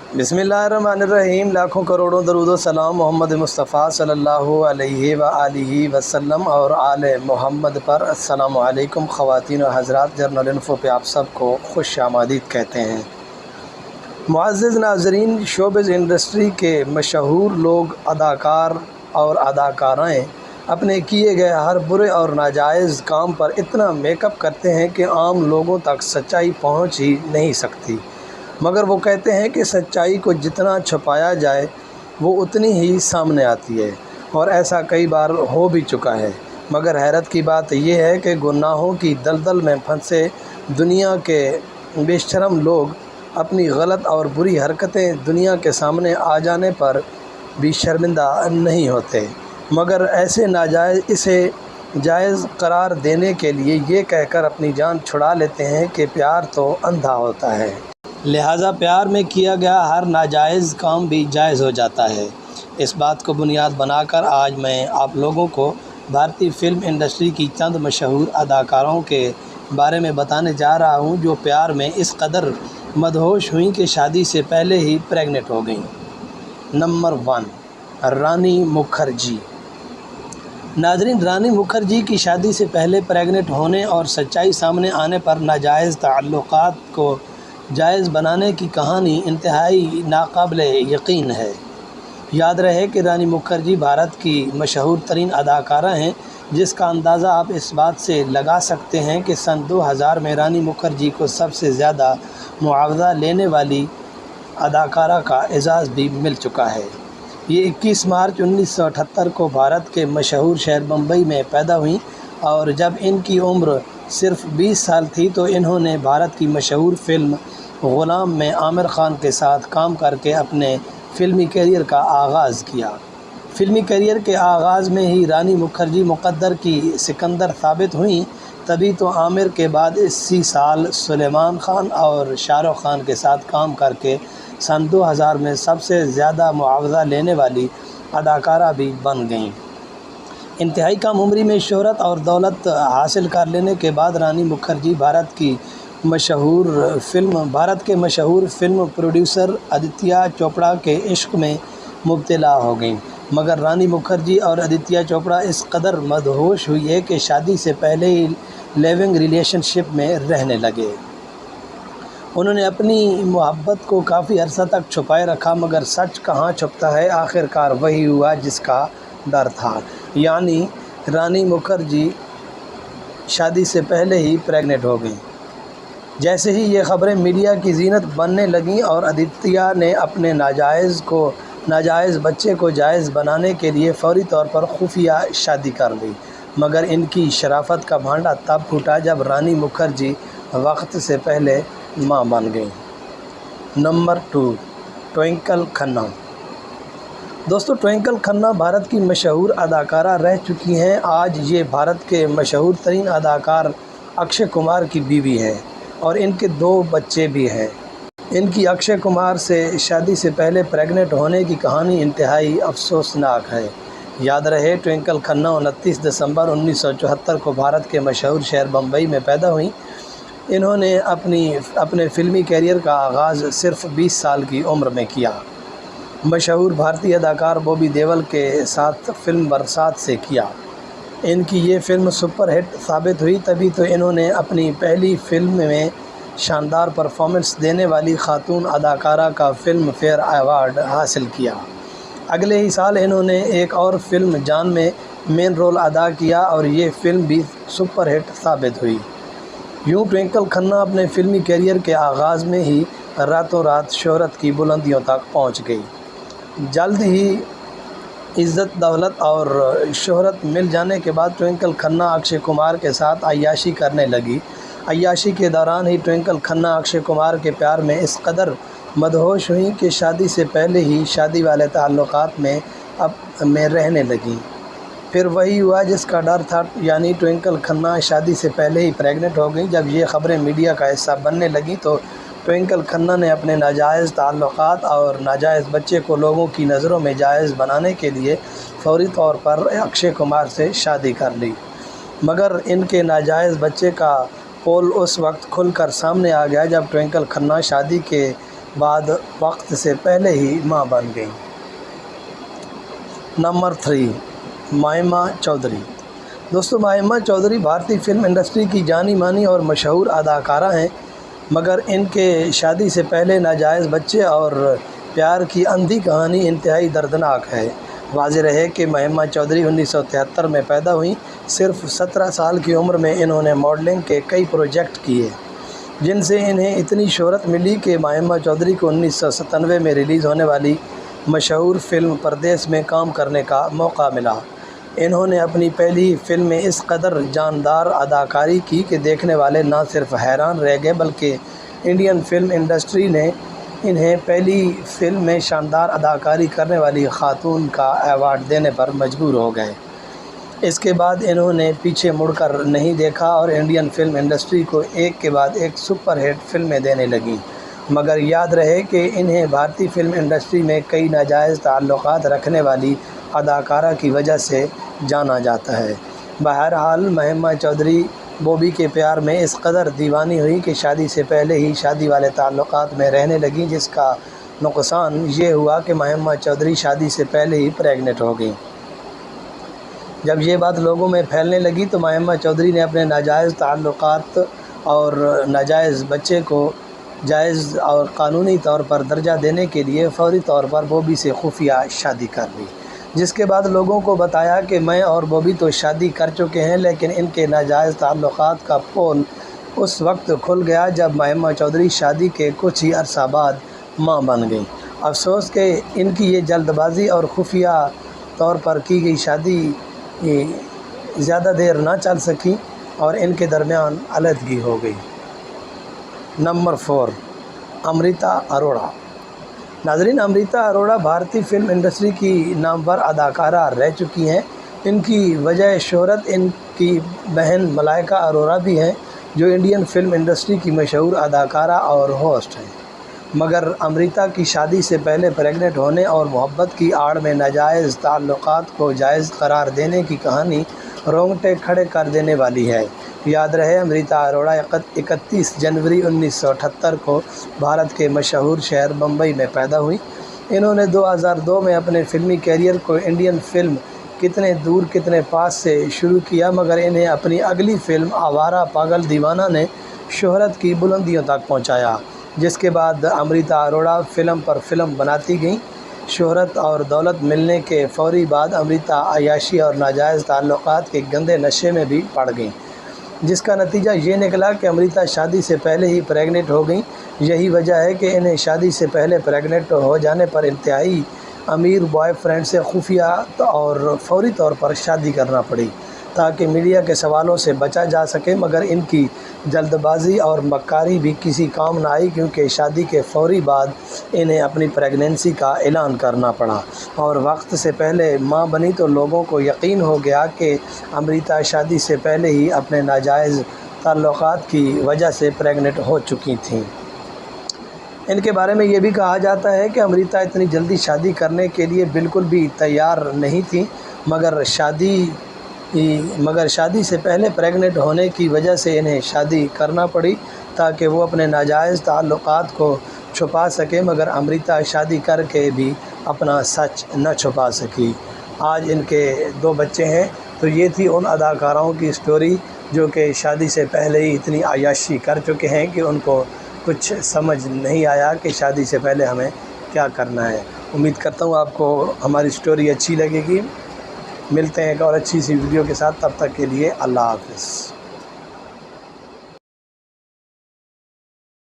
बिस्मिल्लाहिर्रहमानिर्रहीम। लाखों करोड़ों दरूद व सलाम मोहम्मद मुस्तफ़ा सल्लल्लाहु अलैहि व आलिहि वसल्लम और आले मोहम्मद पर। अस्सलामु अलैकुम ख़वातीन व हज़रात, जर्नल इन्फो पे आप सबको खुश आमदीद कहते हैं। मुअज़्ज़िज़ नाज़रीन, शोबिज़ इंडस्ट्री के मशहूर लोग, अदाकार और अदाकाराएँ अपने किए गए हर बुरे और नाजायज़ काम पर इतना मेकअप करते हैं कि आम लोगों तक सच्चाई पहुंच ही नहीं सकती। मगर वो कहते हैं कि सच्चाई को जितना छुपाया जाए वो उतनी ही सामने आती है, और ऐसा कई बार हो भी चुका है। मगर हैरत की बात यह है कि गुनाहों की दलदल में फंसे दुनिया के बेशरम लोग अपनी गलत और बुरी हरकतें दुनिया के सामने आ जाने पर भी शर्मिंदा नहीं होते, मगर इसे जायज़ करार देने के लिए ये कहकर अपनी जान छुड़ा लेते हैं कि प्यार तो अंधा होता है, लिहाजा प्यार में किया गया हर नाजायज़ काम भी जायज़ हो जाता है। इस बात को बुनियाद बनाकर आज मैं आप लोगों को भारतीय फ़िल्म इंडस्ट्री की चंद मशहूर अदाकारों के बारे में बताने जा रहा हूं, जो प्यार में इस कदर मदहोश हुई कि शादी से पहले ही प्रेग्नेंट हो गईं। नंबर 1, रानी मुखर्जी। नाज़रीन, रानी मुखर्जी की शादी से पहले प्रेग्नेंट होने और सच्चाई सामने आने पर नाजायज़ ताल्लुक़ात को जायज़ बनाने की कहानी इंतहाई नाकाबिल यकीन है। याद रहे कि रानी मुखर्जी भारत की मशहूर तरीन अदाकारा हैं, जिसका अंदाज़ा आप इस बात से लगा सकते हैं कि सन 2000 में रानी मुखर्जी को सबसे ज़्यादा मुआवजा लेने वाली अदाकारा का एजाज़ भी मिल चुका है। ये 21 मार्च 1978 को भारत के मशहूर शहर मुंबई में पैदा हुई, और जब इनकी उम्र सिर्फ 20 साल थी तो इन्होंने भारत की मशहूर फ़िल्म ग़ुलाम में आमिर खान के साथ काम करके अपने फ़िल्मी करियर का आगाज़ किया। फ़िल्मी करियर के आगाज़ में ही रानी मुखर्जी मुक़द्दर की सिकंदर साबित हुई। तभी तो आमिर के बाद इसी साल सलमान खान और शाहरुख खान के साथ काम करके सन 2000 में सबसे ज़्यादा मुआवजा लेने वाली अदाकारा भी बन गईं। इंतहाई कम उम्री में शोहरत और दौलत हासिल कर लेने के बाद रानी मुखर्जी भारत के मशहूर फ़िल्म प्रोड्यूसर आदित्य चोपड़ा के इश्क में मुब्तला हो गईं। मगर रानी मुखर्जी और आदित्य चोपड़ा इस कदर मदहोश हुई है कि शादी से पहले ही लिविंग रिलेशनशिप में रहने लगे। उन्होंने अपनी मोहब्बत को काफ़ी अरसा तक छुपाए रखा, मगर सच कहाँ छुपता है, आखिरकार वही हुआ जिसका डर था। यानी रानी मुखर्जी शादी से पहले ही प्रेग्नेंट हो गई। जैसे ही ये ख़बरें मीडिया की ज़ीनत बनने लगीं और आदित्य ने अपने नाजायज़ बच्चे को जायज़ बनाने के लिए फ़ौरी तौर पर खुफिया शादी कर ली। मगर इनकी शराफत का भांडा तब फूटा जब रानी मुखर्जी वक्त से पहले मां बन गई। नंबर 2, ट्विंकल खन्ना। दोस्तों, ट्विंकल खन्ना भारत की मशहूर अदाकारा रह चुकी हैं। आज ये भारत के मशहूर तरीन अदाकार अक्षय कुमार की बीवी हैं और इनके 2 बच्चे भी हैं। इनकी अक्षय कुमार से शादी से पहले प्रेग्नेंट होने की कहानी इंतहाई अफसोसनाक है। याद रहे, ट्विंकल खन्ना 29 दिसंबर 1974 को भारत के मशहूर शहर मुंबई में पैदा हुई। इन्होंने अपने फ़िल्मी करियर का आगाज़ सिर्फ 20 साल की उम्र में किया। मशहूर भारतीय अदाकार बॉबी देओल के साथ फ़िल्म बरसात से किया। इनकी ये फ़िल्म सुपर हिट साबित हुई। तभी तो इन्होंने अपनी पहली फ़िल्म में शानदार परफॉर्मेंस देने वाली खातून अदाकारा का फ़िल्म फेयर अवार्ड हासिल किया। अगले ही साल इन्होंने एक और फ़िल्म जान में मेन रोल अदा किया और ये फ़िल्म भी सुपर हिट साबित हुई। यूँ ट्विंकल खन्ना अपने फ़िल्मी करियर के आगाज़ में ही रातों रात शोहरत की बुलंदियों तक पहुंच गई। जल्द ही इज़्ज़त, दौलत और शोहरत मिल जाने के बाद ट्विंकल खन्ना अक्षय कुमार के साथ अय्याशी करने लगी। अय्याशी के दौरान ही ट्विंकल खन्ना अक्षय कुमार के प्यार में इस कदर मदहोश हुई कि शादी से पहले ही शादी वाले ताल्लुक़ात में रहने लगीं। फिर वही हुआ जिसका डर था, यानी ट्विंकल खन्ना शादी से पहले ही प्रेग्नेंट हो गई। जब ये ख़बरें मीडिया का हिस्सा बनने लगी तो ट्विंकल खन्ना ने अपने नाजायज़ ताल्लुक़ात और नाजायज़ बच्चे को लोगों की नज़रों में जायज़ बनाने के लिए फ़ौरी तौर पर अक्षय कुमार से शादी कर ली। मगर इनके नाजायज़ बच्चे का पोल उस वक्त खुलकर सामने आ गया जब ट्विंकल खन्ना शादी के بعد وقت سے پہلے ہی ماں بن گئیں۔ نمبر 3، مائمہ چودھری۔ دوستو، مائمہ چودھری بھارتی فلم انڈسٹری کی جانی مانی اور مشہور اداکارہ ہیں، مگر ان کے شادی سے پہلے ناجائز بچے اور پیار کی اندھی کہانی انتہائی دردناک ہے۔ واضح رہے کہ مائمہ چودھری 1973 میں پیدا ہوئیں۔ صرف 17 سال کی عمر میں انہوں نے ماڈلنگ کے کئی پروجیکٹ کیے، جن سے انہیں اتنی شہرت ملی کہ مائمہ چودھری کو 1997 میں ریلیز ہونے والی مشہور فلم پردیس میں کام کرنے کا موقع ملا۔ انہوں نے اپنی پہلی فلم میں اس قدر جاندار اداکاری کی کہ دیکھنے والے نہ صرف حیران رہ گئے بلکہ انڈین فلم انڈسٹری نے انہیں پہلی فلم میں شاندار اداکاری کرنے والی خاتون کا ایوارڈ دینے پر مجبور ہو گئے۔ اس کے بعد انہوں نے پیچھے مڑ کر نہیں دیکھا اور انڈین فلم انڈسٹری کو ایک کے بعد ایک سپر ہٹ فلمیں دینے لگیں، مگر یاد رہے کہ انہیں بھارتی فلم انڈسٹری میں کئی ناجائز تعلقات رکھنے والی اداکارہ کی وجہ سے جانا جاتا ہے۔ بہرحال مائمہ چودھری بوبی کے پیار میں اس قدر دیوانی ہوئی کہ شادی سے پہلے ہی شادی والے تعلقات میں رہنے لگیں، جس کا نقصان یہ ہوا کہ مائمہ چودھری شادی سے پہلے ہی پریگننٹ ہو گئیں۔ جب یہ بات لوگوں میں پھیلنے لگی تو مائمہ چودھری نے اپنے ناجائز تعلقات اور ناجائز بچے کو جائز اور قانونی طور پر درجہ دینے کے لیے فوری طور پر بوبی سے خفیہ شادی کر لی، جس کے بعد لوگوں کو بتایا کہ میں اور بوبی تو شادی کر چکے ہیں، لیکن ان کے ناجائز تعلقات کا پول اس وقت کھل گیا جب مائمہ چودھری شادی کے کچھ ہی عرصہ بعد ماں بن گئیں۔ افسوس کہ ان کی یہ جلد بازی اور خفیہ طور پر کی گئی شادی زیادہ دیر نہ چل سکی اور ان کے درمیان علیحدگی ہو گئی۔ نمبر 4، امرتا اروڑہ۔ ناظرین، امرتا اروڑہ بھارتی فلم انڈسٹری کی نامور اداکارہ رہ چکی ہیں۔ ان کی وجہ شہرت ان کی بہن ملائکہ اروڑہ بھی ہیں، جو انڈین فلم انڈسٹری کی مشہور اداکارہ اور ہوسٹ ہیں، مگر امرتا کی شادی سے پہلے پریگننٹ ہونے اور محبت کی آڑ میں ناجائز تعلقات کو جائز قرار دینے کی کہانی رونگٹے کھڑے کر دینے والی ہے۔ یاد رہے، امرتا اروڑہ 31 جنوری 1978 کو بھارت کے مشہور شہر ممبئی میں پیدا ہوئی۔ انہوں نے 2002 میں اپنے فلمی کیریئر کو انڈین فلم کتنے دور کتنے پاس سے شروع کیا، مگر انہیں اپنی اگلی فلم آوارہ پاگل دیوانہ نے شہرت کی بلندیوں تک پہنچایا، جس کے بعد امرتا اروڑہ فلم پر فلم بناتی گئیں۔ شہرت اور دولت ملنے کے فوری بعد امرتا عیاشی اور ناجائز تعلقات کے گندے نشے میں بھی پڑ گئیں، جس کا نتیجہ یہ نکلا کہ امرتا شادی سے پہلے ہی پریگننٹ ہو گئیں۔ یہی وجہ ہے کہ انہیں شادی سے پہلے پریگننٹ ہو جانے پر انتہائی امیر بوائے فرینڈ سے خفیہ اور فوری طور پر شادی کرنا پڑی تاکہ میڈیا کے سوالوں سے بچا جا سکے، مگر ان کی جلد بازی اور مکاری بھی کسی کام نہ آئی، کیونکہ شادی کے فوری بعد انہیں اپنی پریگننسی کا اعلان کرنا پڑا اور وقت سے پہلے ماں بنی تو لوگوں کو یقین ہو گیا کہ امرتا شادی سے پہلے ہی اپنے ناجائز تعلقات کی وجہ سے پریگننٹ ہو چکی تھیں۔ ان کے بارے میں یہ بھی کہا جاتا ہے کہ امرتا اتنی جلدی شادی کرنے کے لیے بالکل بھی تیار نہیں تھیں، مگر شادی سے پہلے پریگننٹ ہونے کی وجہ سے انہیں شادی کرنا پڑی تاکہ وہ اپنے ناجائز تعلقات کو چھپا سکے، مگر امرتا شادی کر کے بھی اپنا سچ نہ چھپا سکی۔ آج ان کے 2 بچے ہیں۔ تو یہ تھی ان اداکاروں کی سٹوری جو کہ شادی سے پہلے ہی اتنی عیاشی کر چکے ہیں کہ ان کو کچھ سمجھ نہیں آیا کہ شادی سے پہلے ہمیں کیا کرنا ہے۔ امید کرتا ہوں آپ کو ہماری سٹوری اچھی لگے گی۔ ملتے ہیں ایک اور اچھی سی ویڈیو کے ساتھ، تب تک کے لیے اللہ حافظ۔